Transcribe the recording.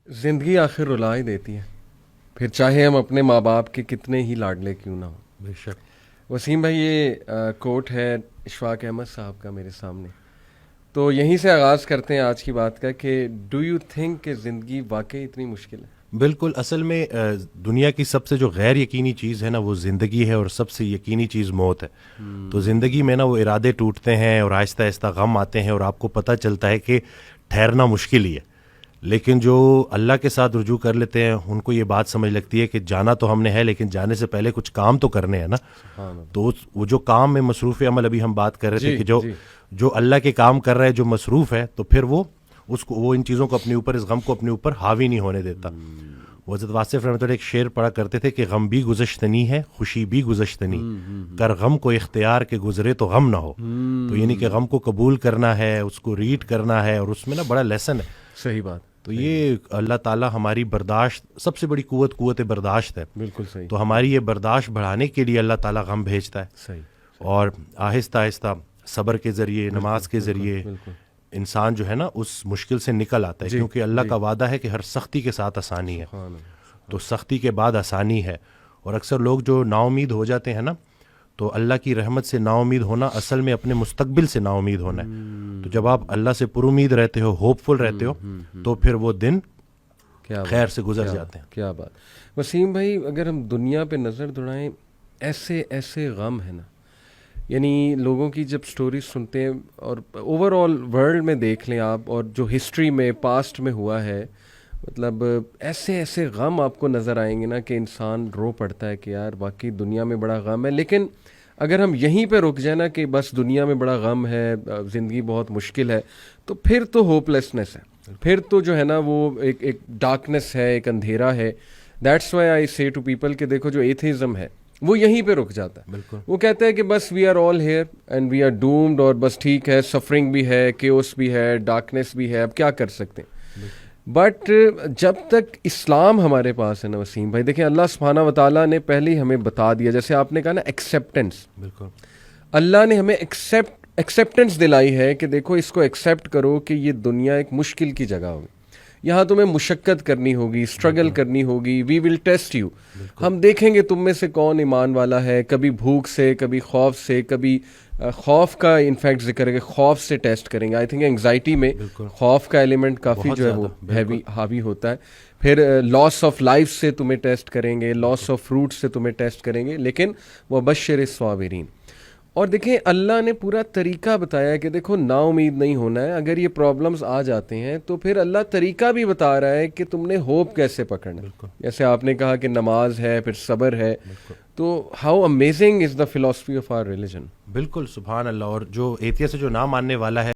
زندگی آخر رلا ہی دیتی ہے، پھر چاہے ہم اپنے ماں باپ کے کتنے ہی لاڈلے کیوں نہ ہوں۔ بے شک۔ وسیم بھائی، یہ کوٹ ہے اشفاق احمد صاحب کا میرے سامنے، تو یہیں سے آغاز کرتے ہیں آج کی بات کا کہ ڈو یو تھنک کہ زندگی واقعی اتنی مشکل ہے؟ بالکل، اصل میں دنیا کی سب سے جو غیر یقینی چیز ہے نا وہ زندگی ہے، اور سب سے یقینی چیز موت ہے۔ تو زندگی میں نا وہ ارادے ٹوٹتے ہیں اور آہستہ آہستہ غم آتے ہیں، اور آپ کو پتہ چلتا ہے کہ ٹھہرنا مشکل ہی ہے، لیکن جو اللہ کے ساتھ رجوع کر لیتے ہیں ان کو یہ بات سمجھ لگتی ہے کہ جانا تو ہم نے ہے، لیکن جانے سے پہلے کچھ کام تو کرنے ہیں نا۔ تو وہ جو کام میں مصروف عمل، ابھی ہم بات کر رہے تھے کہ جو اللہ کے کام کر رہا ہے، جو مصروف ہے، تو پھر وہ ان چیزوں کو اپنے اوپر، اس غم کو اپنے اوپر حاوی نہیں ہونے دیتا۔ وہ حضرت واصف رحمۃ اللہ ایک شعر پڑھا کرتے تھے کہ غم بھی گزشتنی ہے، خوشی بھی گزشتنی، کر غم کو اختیار کے گزرے تو غم نہ ہو۔ تو یعنی کہ غم کو قبول کرنا ہے، اس کو ریڈ کرنا ہے، اور اس میں نا بڑا لیسن ہے۔ صحیح بات۔ تو یہ اللہ تعالیٰ ہماری برداشت، سب سے بڑی قوت برداشت ہے۔ بالکل صحیح۔ تو ہماری یہ برداشت بڑھانے کے لیے اللہ تعالیٰ غم بھیجتا ہے، صحیح۔ اور آہستہ آہستہ صبر کے ذریعے، نماز کے ذریعے انسان جو ہے نا اس مشکل سے نکل آتا ہے، کیونکہ اللہ کا وعدہ ہے کہ ہر سختی کے ساتھ آسانی ہے۔ تو سختی کے بعد آسانی ہے، اور اکثر لوگ جو نا امید ہو جاتے ہیں نا، تو اللہ کی رحمت سے نا امید ہونا اصل میں اپنے مستقبل سے نا امید ہونا ہے۔ تو جب آپ اللہ سے پر امید رہتے ہو، ہوپ فل رہتے ہو، تو پھر وہ دن خیر سے گزر جاتے ہیں۔ کیا بات۔ وسیم بھائی، اگر ہم دنیا پہ نظر دوڑائیں، ایسے ایسے غم ہے نا، یعنی لوگوں کی جب سٹوریز سنتے ہیں، اور اوور آل ورلڈ میں دیکھ لیں آپ، اور جو ہسٹری میں پاسٹ میں ہوا ہے، مطلب ایسے ایسے غم آپ کو نظر آئیں گے نا کہ انسان رو پڑتا ہے کہ یار واقعی دنیا میں بڑا غم ہے۔ لیکن اگر ہم یہیں پہ رک جائیں نا کہ بس دنیا میں بڑا غم ہے، زندگی بہت مشکل ہے، تو پھر تو ہوپ لیسنس ہے، پھر تو جو ہے نا وہ ایک ڈارکنس ہے، ایک اندھیرا ہے۔ دیٹس وائی آئی سے ٹو پیپل کہ دیکھو جو ایتھیزم ہے وہ یہیں پہ رک جاتا ہے۔ بالکل، وہ کہتے ہیں کہ بس we are all here and we are doomed, اور بس ٹھیک ہے، سفرنگ بھی ہے، کیوس بھی ہے، ڈارکنیس بھی ہے، اب کیا کر سکتے ہیں۔ بٹ جب تک اسلام ہمارے پاس ہے نا وسیم بھائی، دیکھیں اللہ سبحانہ و تعالیٰ نے پہلے ہی ہمیں بتا دیا، جیسے آپ نے کہا نا ایکسیپٹنس، بالکل، اللہ نے ہمیں ایکسیپٹنس دلائی ہے کہ دیکھو اس کو ایکسیپٹ کرو کہ یہ دنیا ایک مشکل کی جگہ ہوگی، یہاں تمہیں مشقت کرنی ہوگی، اسٹرگل کرنی ہوگی، وی ول ٹیسٹ یو، ہم دیکھیں گے تم میں سے کون ایمان والا ہے، کبھی بھوک سے، کبھی خوف سے، کبھی خوف کا انفیکٹ ذکر ہے کہ خوف سے ٹیسٹ کریں گے۔ آئی تھنک انگزائٹی میں خوف کا ایلیمنٹ کافی جو ہے وہ حاوی ہوتا ہے۔ پھر لاس آف لائف سے تمہیں ٹیسٹ کریں گے، لاس آف فروٹ سے تمہیں ٹیسٹ کریں گے، لیکن وہ بشر الصابرین۔ اور دیکھیں اللہ نے پورا طریقہ بتایا ہے کہ دیکھو نا امید نہیں ہونا ہے، اگر یہ پرابلمز آ جاتے ہیں تو پھر اللہ طریقہ بھی بتا رہا ہے کہ تم نے ہوپ کیسے پکڑنا ہے۔ جیسے آپ نے کہا کہ نماز ہے، پھر صبر ہے، تو how amazing is the philosophy of our religion. بالکل، سبحان اللہ۔ اور جو ایتھیا سے جو نہ ماننے والا ہے